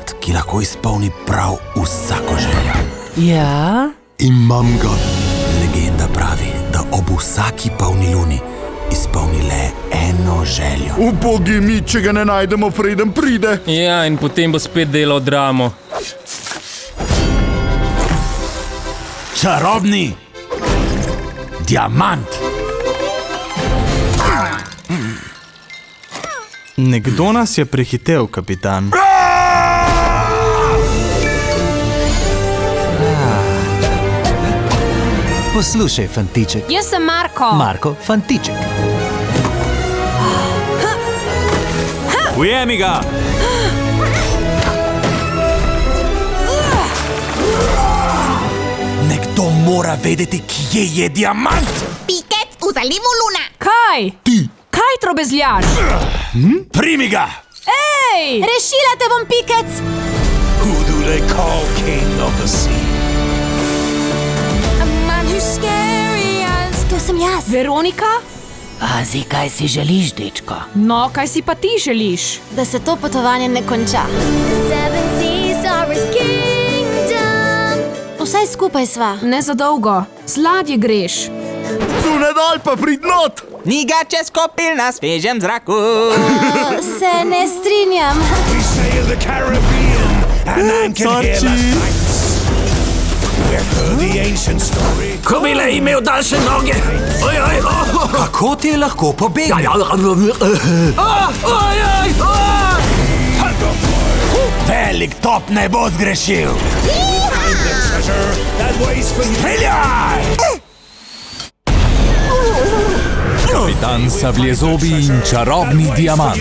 diamant, ki lahko izpolni prav vsako željo. Ja? Imam ga. Legenda pravi, da ob vsaki polni luni izpolni le eno željo. Ubogi mi, če ga ne najdemo, preden pride. Ja, in potem bo spet delal dramo. Čarobni diamant. Nekdo nas je prehitel, kapitan. Poslušaj, fantiček. Jaz sem Marko. Marko, fantiček. Ujemi ga! Nekdo mora vedeti, kje je diamant. Pikec v zalivu Luna. Kaj? Ti. Kaj trobezljaš? Primi ga. Ej! Rešila te bom, Pikec. Who do they call king of the sea? A man who's scary as... To sem jaz. Veronika? Pazi, kaj si želiš, dečko. No, kaj si pa ti želiš? Da se to potovanje ne konča. Vsaj skupaj sva. Ne za dolgo. Z ladje greš. Zunaj dol pa prid not. Ni ga čez kopil na svežem zraku. Se ne strinjam. Ko bi le imel daljše noge. Kako ti je lahko pobegnil? Velik top ne bo zgrešil. Streljaj! Kapitan Sabljezobi in čarobni diamant.